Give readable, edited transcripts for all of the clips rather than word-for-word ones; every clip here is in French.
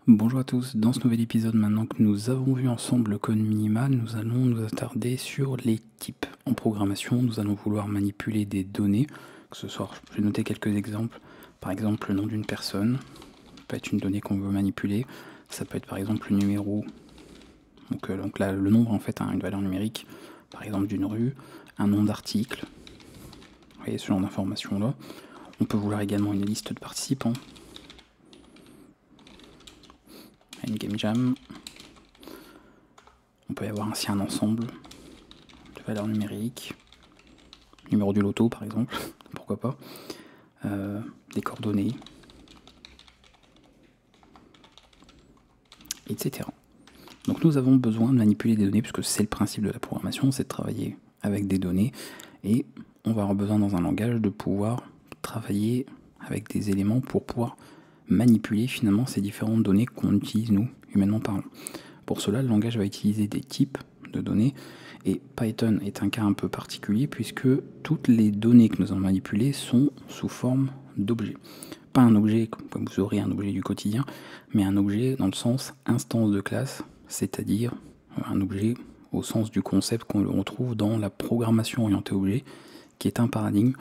Bonjour à tous, dans ce nouvel épisode, maintenant que nous avons vu ensemble le code minimal, nous allons nous attarder sur les types. En programmation, nous allons vouloir manipuler des données, que ce soit, je vais noter quelques exemples, par exemple le nom d'une personne, ça peut être une donnée qu'on veut manipuler, ça peut être par exemple le numéro, donc là le nombre en fait a une valeur numérique, par exemple d'une rue, un nom d'article, vous voyez ce genre d'informations là. On peut vouloir également une liste de participants, une game jam. On peut y avoir ainsi un ensemble de valeurs numériques, numéro du loto par exemple, pourquoi pas, des coordonnées, etc. Donc nous avons besoin de manipuler des données, puisque c'est le principe de la programmation, c'est de travailler avec des données, et on va avoir besoin dans un langage de pouvoir travailler avec des éléments pour pouvoir manipuler finalement ces différentes données qu'on utilise nous, humainement parlant. Pour cela, le langage va utiliser des types de données, et Python est un cas un peu particulier puisque toutes les données que nous allons manipuler sont sous forme d'objets. Pas un objet comme vous aurez un objet du quotidien, mais un objet dans le sens instance de classe, c'est-à-dire un objet au sens du concept qu'on retrouve dans la programmation orientée objet, qui est un paradigme.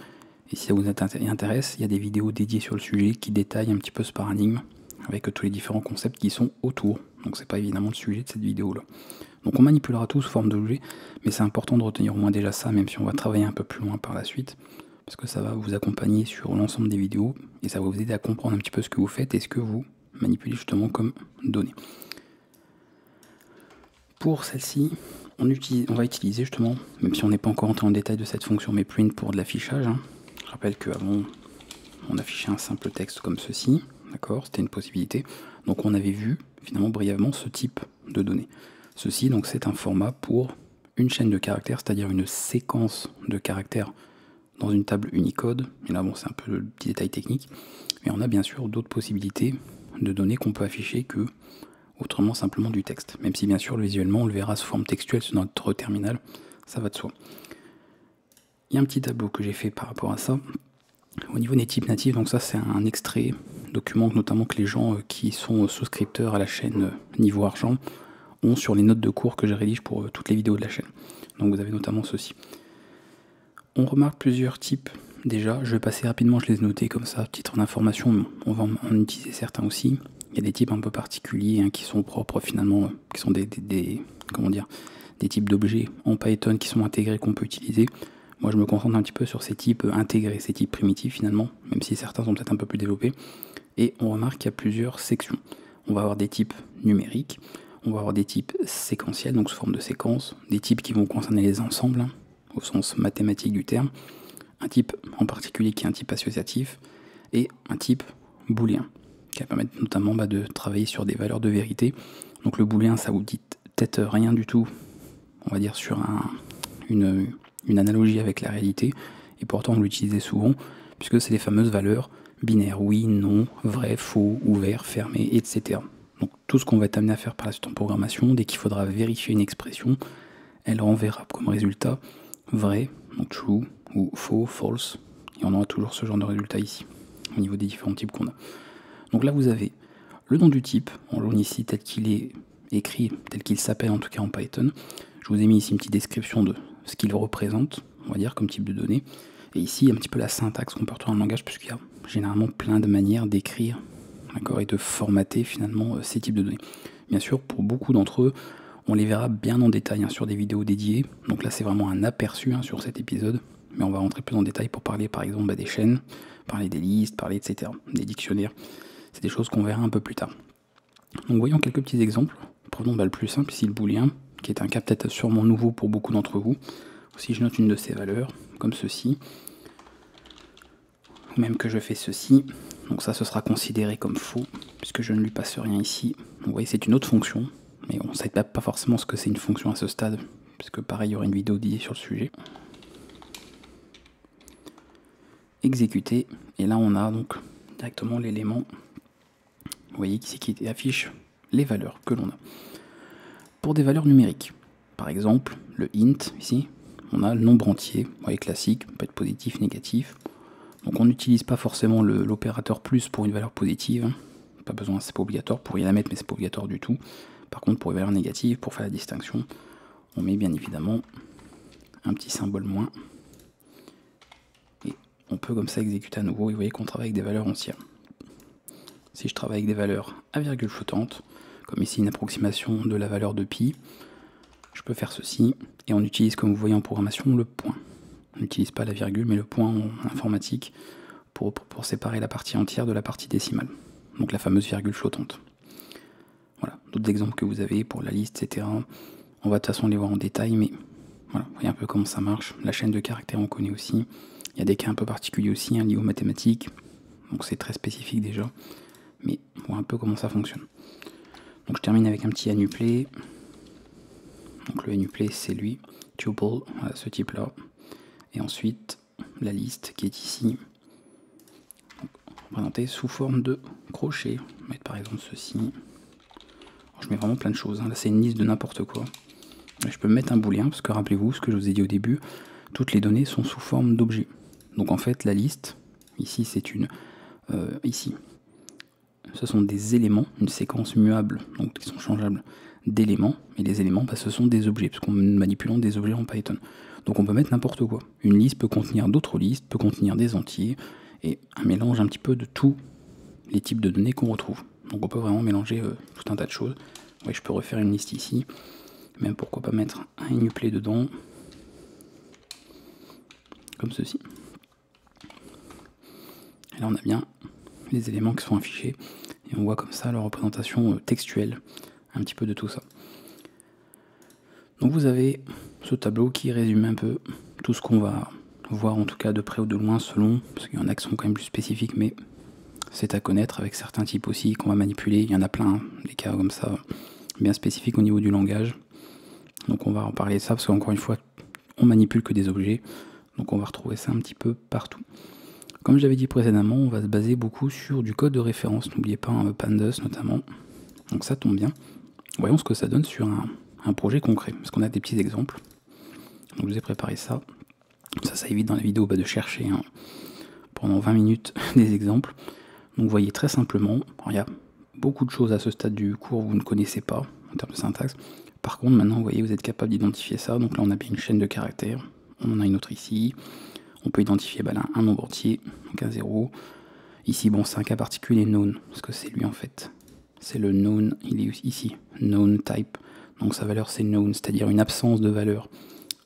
Et si ça vous intéresse, il y a des vidéos dédiées sur le sujet qui détaillent un petit peu ce paradigme, avec tous les différents concepts qui sont autour. Donc c'est pas évidemment le sujet de cette vidéo là. Donc on manipulera tout sous forme d'objet, mais c'est important de retenir au moins déjà ça, même si on va travailler un peu plus loin par la suite, parce que ça va vous accompagner sur l'ensemble des vidéos, et ça va vous aider à comprendre un petit peu ce que vous faites et ce que vous manipulez justement comme données. Pour celle-ci, on va utiliser justement, même si on n'est pas encore entré en détail de cette fonction MapPrint pour de l'affichage, hein. Je rappelle qu'avant on affichait un simple texte comme ceci, d'accord, c'était une possibilité. Donc on avait vu finalement brièvement ce type de données. Ceci donc c'est un format pour une chaîne de caractères, c'est-à-dire une séquence de caractères dans une table Unicode. Et là bon c'est un peu le petit détail technique, mais on a bien sûr d'autres possibilités de données qu'on peut afficher que autrement simplement du texte. Même si bien sûr visuellement on le verra sous forme textuelle sur notre terminal, ça va de soi. Il y a un petit tableau que j'ai fait par rapport à ça. Au niveau des types natifs, donc ça c'est un extrait document notamment que les gens qui sont souscripteurs à la chaîne Niveau Argent ont sur les notes de cours que je rédige pour toutes les vidéos de la chaîne. Donc vous avez notamment ceci. On remarque plusieurs types déjà, je vais passer rapidement, je les ai notés comme ça, titre d'information, on va en utiliser certains aussi. Il y a des types un peu particuliers hein, qui sont propres finalement, qui sont des types d'objets en Python qui sont intégrés qu'on peut utiliser. Moi je me concentre un petit peu sur ces types intégrés, ces types primitifs finalement, même si certains sont peut-être un peu plus développés. Et on remarque qu'il y a plusieurs sections. On va avoir des types numériques, on va avoir des types séquentiels, donc sous forme de séquences, des types qui vont concerner les ensembles, hein, au sens mathématique du terme, un type en particulier qui est un type associatif, et un type booléen, qui va permettre notamment de travailler sur des valeurs de vérité. Donc le booléen, ça vous dit peut-être rien du tout, on va dire sur une analogie avec la réalité, et pourtant on l'utilise souvent, puisque c'est les fameuses valeurs binaires, oui, non, vrai, faux, ouvert, fermé, etc. Donc tout ce qu'on va être amené à faire par la suite en programmation, dès qu'il faudra vérifier une expression, elle renverra comme résultat vrai, donc true, ou faux, false, et on aura toujours ce genre de résultat ici, au niveau des différents types qu'on a. Donc là vous avez le nom du type, en jaune ici, tel qu'il est écrit, tel qu'il s'appelle en tout cas en Python. Je vous ai mis ici une petite description de ce qu'il représente, on va dire, comme type de données. Et ici, un petit peu la syntaxe qu'on peut retrouver dans le langage, puisqu'il y a généralement plein de manières d'écrire, d'accord, et de formater finalement ces types de données. Bien sûr, pour beaucoup d'entre eux, on les verra bien en détail hein, sur des vidéos dédiées. Donc là, c'est vraiment un aperçu hein, sur cet épisode, mais on va rentrer plus en détail pour parler par exemple des chaînes, parler des listes, parler etc., des dictionnaires. C'est des choses qu'on verra un peu plus tard. Donc voyons quelques petits exemples. Prenons le plus simple, ici le booléen, qui est un cas peut-être sûrement nouveau pour beaucoup d'entre vous. Si je note une de ces valeurs, comme ceci, ou même que je fais ceci, donc ça ce sera considéré comme faux, puisque je ne lui passe rien ici. Donc vous voyez, c'est une autre fonction, mais on ne sait pas forcément ce que c'est une fonction à ce stade, puisque pareil, il y aura une vidéo dédiée sur le sujet. Exécuter, et là on a donc directement l'élément, vous voyez ici qui affiche les valeurs que l'on a. Pour des valeurs numériques, par exemple le int ici, on a le nombre entier, vous voyez classique, peut être positif, négatif. Donc on n'utilise pas forcément l'opérateur plus pour une valeur positive, pas besoin, c'est pas obligatoire, vous pourriez la mettre mais c'est pas obligatoire du tout. Par contre pour les valeurs négatives, pour faire la distinction, on met bien évidemment un petit symbole moins. Et on peut comme ça exécuter à nouveau, et vous voyez qu'on travaille avec des valeurs entières. Si je travaille avec des valeurs à virgule flottante, comme ici une approximation de la valeur de pi, je peux faire ceci, et on utilise, comme vous voyez en programmation, le point. On n'utilise pas la virgule, mais le point en informatique pour séparer la partie entière de la partie décimale. Donc la fameuse virgule flottante. Voilà, d'autres exemples que vous avez pour la liste, etc. On va de toute façon les voir en détail, mais voilà, vous voyez un peu comment ça marche. La chaîne de caractères, on connaît aussi. Il y a des cas un peu particuliers aussi, liés aux mathématiques. Donc c'est très spécifique déjà. Mais on voit un peu comment ça fonctionne. Donc je termine avec un petit NuPlay. Donc le NuPlay, c'est lui, tuple, voilà, ce type-là. Et ensuite, la liste qui est ici, représentée sous forme de crochet. On va mettre par exemple ceci. Alors, je mets vraiment plein de choses, hein. Là c'est une liste de n'importe quoi. Là, je peux mettre un booléen, parce que rappelez-vous, ce que je vous ai dit au début, toutes les données sont sous forme d'objets. Donc en fait, la liste, ici c'est une... ici, ce sont des éléments, une séquence muable, donc qui sont changeables d'éléments, et les éléments, bah, ce sont des objets, parce qu'on manipule des objets en Python. Donc on peut mettre n'importe quoi. Une liste peut contenir d'autres listes, peut contenir des entiers, et un mélange un petit peu de tous les types de données qu'on retrouve. Donc on peut vraiment mélanger tout un tas de choses. Oui, je peux refaire une liste ici, même pourquoi pas mettre un NuPlay dedans, comme ceci. Et là on a bien les éléments qui sont affichés, et on voit comme ça la représentation textuelle, un petit peu de tout ça. Donc vous avez ce tableau qui résume un peu tout ce qu'on va voir, en tout cas de près ou de loin selon, parce qu'il y en a qui sont quand même plus spécifiques, mais c'est à connaître avec certains types aussi qu'on va manipuler. Il y en a plein, hein, des cas comme ça, bien spécifiques au niveau du langage. Donc on va en parler de ça, parce qu'encore une fois, on manipule que des objets, donc on va retrouver ça un petit peu partout. Comme j'avais dit précédemment, on va se baser beaucoup sur du code de référence, n'oubliez pas Pandas notamment, donc ça tombe bien. Voyons ce que ça donne sur un projet concret, parce qu'on a des petits exemples. Donc je vous ai préparé ça. Ça évite dans la vidéo de chercher pendant 20 minutes des exemples. Donc vous voyez très simplement, il y a beaucoup de choses à ce stade du cours que vous ne connaissez pas en termes de syntaxe. Par contre maintenant vous voyez, vous êtes capable d'identifier ça. Donc là on a bien une chaîne de caractères, on en a une autre ici. On peut identifier un nombre entier, donc un 0. Ici bon c'est un cas particulier known, parce que c'est lui en fait. C'est le known, il est ici, known type. Donc sa valeur c'est known, c'est-à-dire une absence de valeur.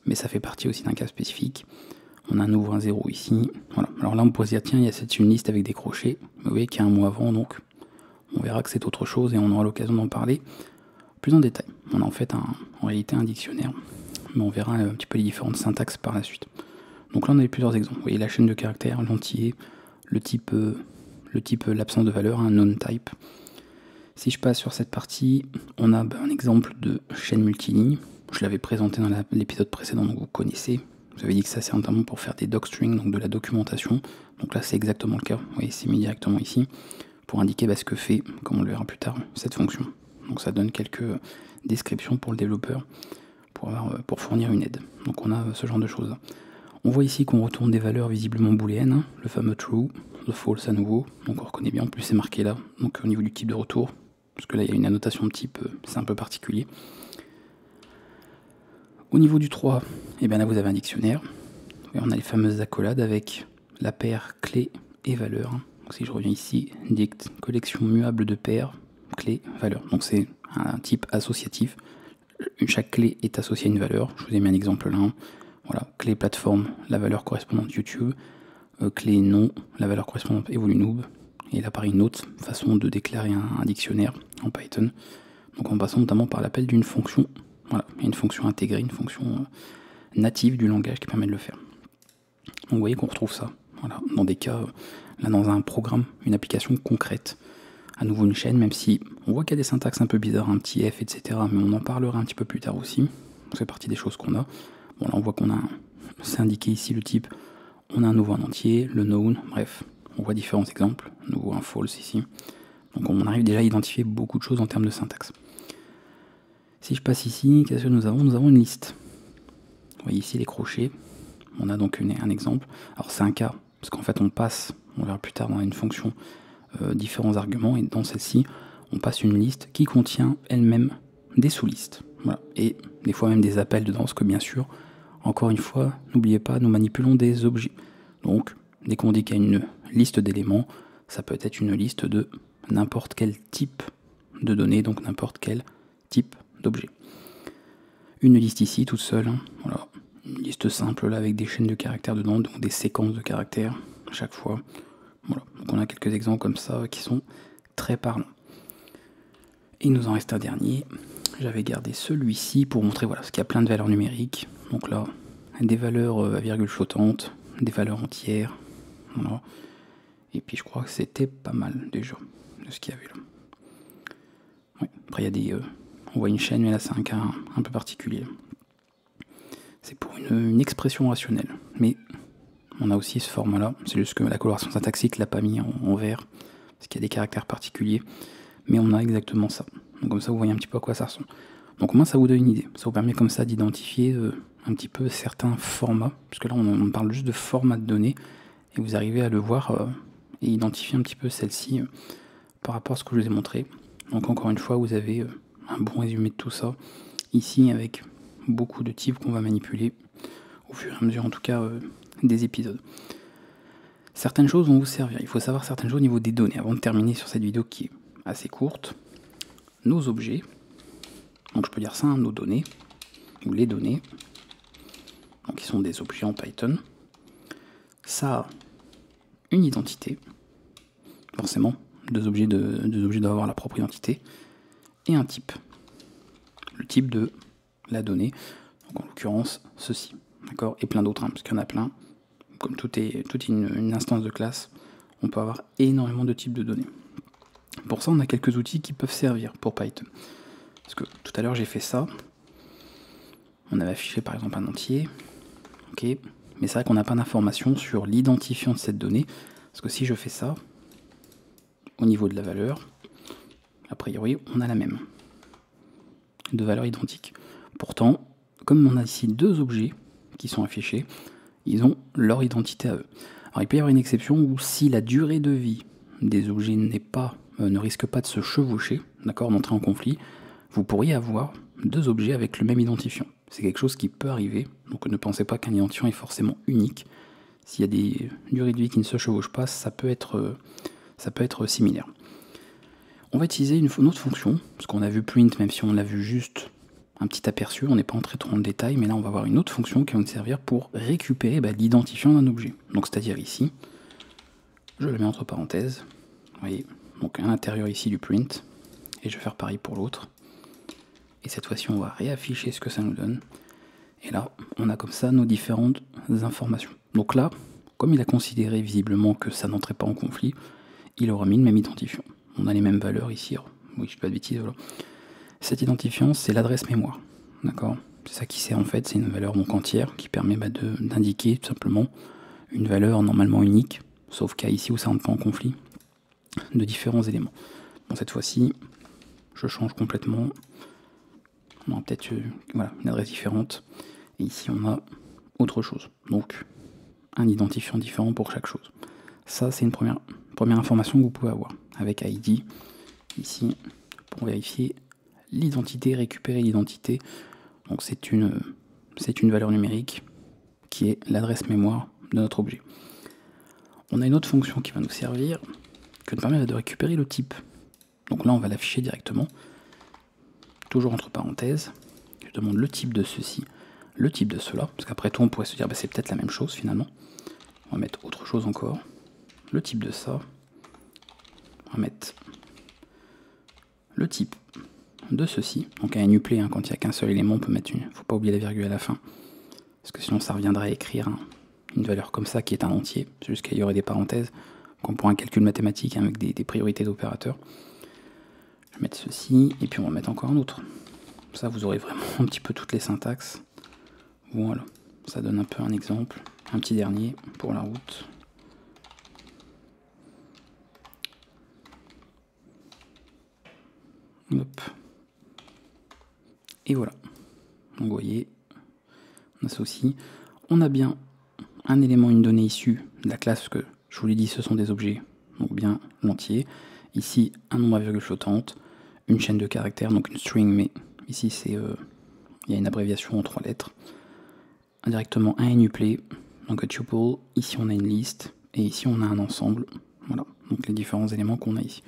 Mais ça fait partie aussi d'un cas spécifique. On a un nouveau un 0 ici. Voilà. Alors là on pourrait se dire tiens, il y a une liste avec des crochets. Mais vous voyez qu'il y a un mot avant, donc on verra que c'est autre chose et on aura l'occasion d'en parler plus en détail. On a en fait en réalité un dictionnaire, mais on verra un petit peu les différentes syntaxes par la suite. Donc là on a plusieurs exemples. Vous voyez la chaîne de caractères, l'entier, le type l'absence de valeur, un non-type. Si je passe sur cette partie, on a un exemple de chaîne multiligne. Je l'avais présenté dans l'épisode précédent, donc vous connaissez. Vous avez dit que ça c'est notamment pour faire des docstrings, donc de la documentation. Donc là c'est exactement le cas. Vous voyez, c'est mis directement ici pour indiquer ce que fait, comme on le verra plus tard, cette fonction. Donc ça donne quelques descriptions pour le développeur pour fournir une aide. Donc on a ce genre de choses. On voit ici qu'on retourne des valeurs visiblement booléennes, hein, le fameux true, le false à nouveau, donc on reconnaît bien, en plus c'est marqué là, donc au niveau du type de retour, parce que là il y a une annotation de type, c'est un peu particulier. Au niveau du 3, et bien là vous avez un dictionnaire, et on a les fameuses accolades avec la paire clé et valeur. Donc si je reviens ici, dict, collection muable de paires, clé, valeur. Donc c'est un type associatif, chaque clé est associée à une valeur, je vous ai mis un exemple là. Voilà, clé plateforme, la valeur correspondante YouTube, clé nom, la valeur correspondante Evolunoob, et là pareil une autre façon de déclarer un dictionnaire en Python. Donc en passant notamment par l'appel d'une fonction, voilà, il y a une fonction intégrée, une fonction native du langage qui permet de le faire. Donc vous voyez qu'on retrouve ça, voilà, dans des cas, là dans un programme, une application concrète, à nouveau une chaîne, même si on voit qu'il y a des syntaxes un peu bizarres, un petit f, etc. Mais on en parlera un petit peu plus tard aussi, c'est partie des choses qu'on a. Bon là on voit qu'on a, c'est indiqué ici le type, on a un nouveau un entier, le known, bref, on voit différents exemples, nouveau un false ici. Donc on arrive déjà à identifier beaucoup de choses en termes de syntaxe. Si je passe ici, qu'est-ce que nous avons? Nous avons une liste. Vous voyez ici les crochets, on a donc un exemple. Alors c'est un cas, parce qu'en fait on passe, on verra plus tard dans une fonction, différents arguments, et dans celle-ci, on passe une liste qui contient elle-même des sous-listes. Voilà. Et des fois même des appels dedans, parce que bien sûr, encore une fois, n'oubliez pas, nous manipulons des objets. Donc, dès qu'on dit qu'il y a une liste d'éléments, ça peut être une liste de n'importe quel type de données, donc n'importe quel type d'objet. Une liste ici, toute seule, hein, voilà. Une liste simple là avec des chaînes de caractères dedans, donc des séquences de caractères à chaque fois. Voilà. Donc on a quelques exemples comme ça qui sont très parlants. Et il nous en reste un dernier. J'avais gardé celui-ci pour montrer voilà, ce qu'il y a plein de valeurs numériques. Donc là, des valeurs à virgule flottante, des valeurs entières. Voilà. Et puis je crois que c'était pas mal déjà de ce qu'il y avait là. Oui. Après il y a des... on voit une chaîne, mais là c'est un cas un peu particulier. C'est pour une expression rationnelle. Mais on a aussi ce format-là. C'est juste que la coloration syntaxique l'a pas mis en vert, parce qu'il y a des caractères particuliers. Mais on a exactement ça. Donc comme ça, vous voyez un petit peu à quoi ça ressemble. Donc au moins, ça vous donne une idée. Ça vous permet comme ça d'identifier un petit peu certains formats. Parce que là, on parle juste de format de données. Et vous arrivez à le voir et identifier un petit peu celle-ci par rapport à ce que je vous ai montré. Donc encore une fois, vous avez un bon résumé de tout ça. Ici, avec beaucoup de types qu'on va manipuler au fur et à mesure, en tout cas, des épisodes. Certaines choses vont vous servir. Il faut savoir certaines choses au niveau des données. Avant de terminer sur cette vidéo qui est assez courte, nos objets, donc je peux dire ça, hein, nos données, ou les données, donc qui sont des objets en Python, ça a une identité, forcément, deux objets doivent avoir la propre identité, et un type, le type de la donnée, donc en l'occurrence ceci, d'accord, et plein d'autres, hein, parce qu'il y en a plein, comme toute une instance de classe, on peut avoir énormément de types de données. Pour ça, on a quelques outils qui peuvent servir pour Python. Parce que tout à l'heure, j'ai fait ça. On avait affiché par exemple un entier. Ok. Mais c'est vrai qu'on n'a pas d'informations sur l'identifiant de cette donnée. Parce que si je fais ça, au niveau de la valeur, a priori, on a la même. De valeur identique. Pourtant, comme on a ici deux objets qui sont affichés, ils ont leur identité à eux. Alors il peut y avoir une exception où si la durée de vie des objets ne risque pas de se chevaucher, d'accord, d'entrer en conflit, vous pourriez avoir deux objets avec le même identifiant. C'est quelque chose qui peut arriver, donc ne pensez pas qu'un identifiant est forcément unique. S'il y a des durées de vie qui ne se chevauchent pas, ça peut être similaire. On va utiliser une autre fonction, parce qu'on a vu print, même si on l'a vu juste un petit aperçu, on n'est pas entré trop dans le détail, mais là on va avoir une autre fonction qui va nous servir pour récupérer l'identifiant d'un objet. Donc c'est-à-dire ici, je le mets entre parenthèses, vous voyez, donc à l'intérieur ici du print, et je vais faire pareil pour l'autre. Et cette fois-ci on va réafficher ce que ça nous donne. Et là, on a comme ça nos différentes informations. Donc là, comme il a considéré visiblement que ça n'entrait pas en conflit, il aura mis le même identifiant. On a les mêmes valeurs ici, oui je ne dis pas de bêtises, voilà. Cet identifiant, c'est l'adresse mémoire, d'accord? C'est ça qui sert en fait, c'est une valeur donc entière qui permet d'indiquer tout simplement une valeur normalement unique, sauf cas ici où ça rentre pas en conflit, de différents éléments. Bon, cette fois-ci, je change complètement. On aura peut-être voilà, une adresse différente. Et ici, on a autre chose. Donc, un identifiant différent pour chaque chose. Ça, c'est une première information que vous pouvez avoir. Avec ID, ici, pour vérifier l'identité, récupérer l'identité. Donc, c'est une valeur numérique qui est l'adresse mémoire de notre objet. On a une autre fonction qui va nous servir, qui nous permet de récupérer le type. Donc là, on va l'afficher directement. Toujours entre parenthèses. Je demande le type de ceci, le type de cela. Parce qu'après tout, on pourrait se dire, c'est peut-être la même chose finalement. On va mettre autre chose encore. Le type de ça. On va mettre le type de ceci. Donc un nuplet, hein, quand il n'y a qu'un seul élément, on peut mettre une. Il ne faut pas oublier la virgule à la fin. Parce que sinon, ça reviendrait à écrire une valeur comme ça qui est un entier. C'est juste qu'il y aurait des parenthèses. Comme pour un calcul mathématique avec des priorités d'opérateurs. Je vais mettre ceci, et puis on va mettre encore un autre. Ça, vous aurez vraiment un petit peu toutes les syntaxes. Voilà, ça donne un peu un exemple. Un petit dernier pour la route. Hop. Et voilà. Donc vous voyez, on a ça aussi. On a bien un élément, une donnée issue de la classe, que je vous l'ai dit, ce sont des objets donc bien l'entier. Ici, un nombre à virgule flottante, une chaîne de caractères, donc une string, mais ici c'est il y a une abréviation en 3 lettres. Indirectement un NuPlay, donc un tuple, ici on a une liste, et ici on a un ensemble. Voilà, donc les différents éléments qu'on a ici.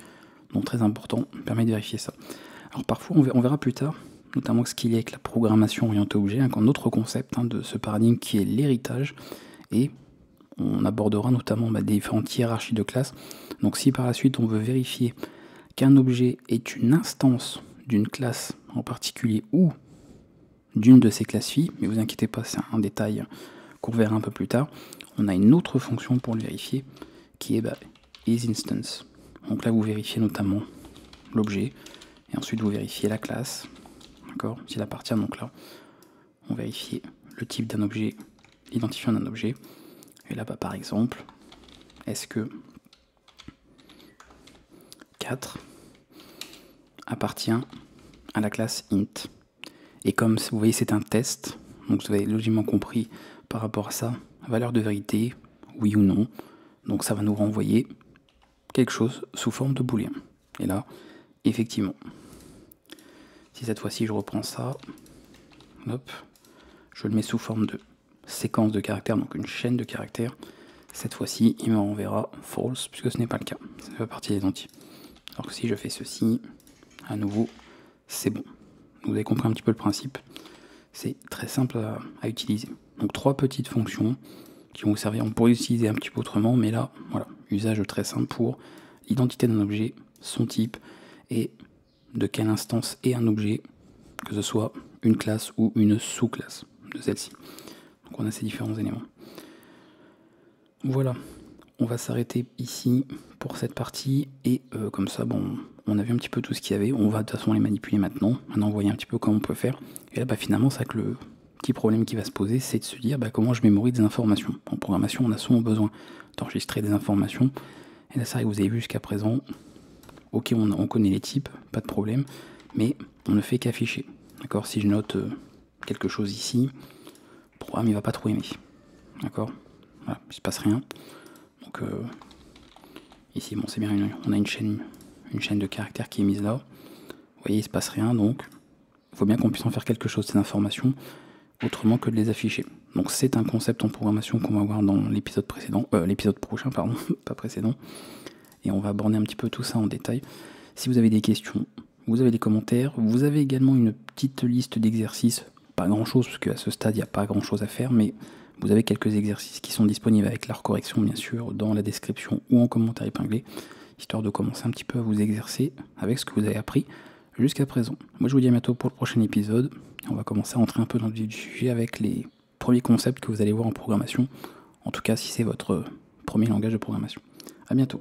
Donc très important, permet de vérifier ça. Alors parfois on verra plus tard, notamment ce qu'il y a avec la programmation orientée objet, un autre concept de ce paradigme qui est l'héritage, et on abordera notamment des différentes hiérarchies de classes. Donc si par la suite on veut vérifier qu'un objet est une instance d'une classe en particulier ou d'une de ces classes phi, mais vous inquiétez pas, c'est un détail qu'on verra un peu plus tard, on a une autre fonction pour le vérifier qui est isInstance. Donc là vous vérifiez notamment l'objet et ensuite vous vérifiez la classe, d'accord, s'il appartient. Donc là on vérifie le type d'un objet, l'identifiant d'un objet, et là par exemple, est-ce que 4 appartient à la classe int. Et comme vous voyez c'est un test, donc vous avez logiquement compris par rapport à ça, valeur de vérité, oui ou non, donc ça va nous renvoyer quelque chose sous forme de booléen. Et là, effectivement, si cette fois-ci je reprends ça, hop, je le mets sous forme de séquence de caractères, donc une chaîne de caractères, cette fois-ci il me renverra false, puisque ce n'est pas le cas, ça fait partie des entiers. Alors que si je fais ceci, à nouveau, c'est bon. Vous avez compris un petit peu le principe, c'est très simple à utiliser. Donc 3 petites fonctions qui vont vous servir, on pourrait utiliser un petit peu autrement, mais là, voilà, usage très simple pour l'identité d'un objet, son type, et de quelle instance est un objet, que ce soit une classe ou une sous-classe de celle-ci. Donc on a ces différents éléments. Voilà, on va s'arrêter ici pour cette partie, et comme ça, bon, on a vu un petit peu tout ce qu'il y avait, on va de toute façon les manipuler maintenant, on voyait un petit peu comment on peut faire, et là finalement c'est que le petit problème qui va se poser, c'est de se dire comment je mémorise des informations. En programmation, on a souvent besoin d'enregistrer des informations, et là c'est vrai que vous avez vu jusqu'à présent, ok on connaît les types, pas de problème, mais on ne fait qu'afficher. D'accord, si je note quelque chose ici, le programme il va pas trop aimer. D'accord, voilà, il se passe rien. Donc ici bon c'est bien, on a une chaîne de caractères qui est mise là. Vous voyez, il se passe rien, donc il faut bien qu'on puisse en faire quelque chose de ces informations, autrement que de les afficher. Donc c'est un concept en programmation qu'on va voir dans l'épisode précédent, l'épisode prochain, pardon, pas précédent, et on va aborder un petit peu tout ça en détail. Si vous avez des questions, vous avez des commentaires, vous avez également une petite liste d'exercices, pas grand chose, parce qu'à ce stade il n'y a pas grand chose à faire, mais vous avez quelques exercices qui sont disponibles avec leur correction bien sûr dans la description ou en commentaire épinglé, histoire de commencer un petit peu à vous exercer avec ce que vous avez appris jusqu'à présent. Moi je vous dis à bientôt pour le prochain épisode. On va commencer à entrer un peu dans le vif du sujet avec les premiers concepts que vous allez voir en programmation, en tout cas si c'est votre premier langage de programmation. A bientôt.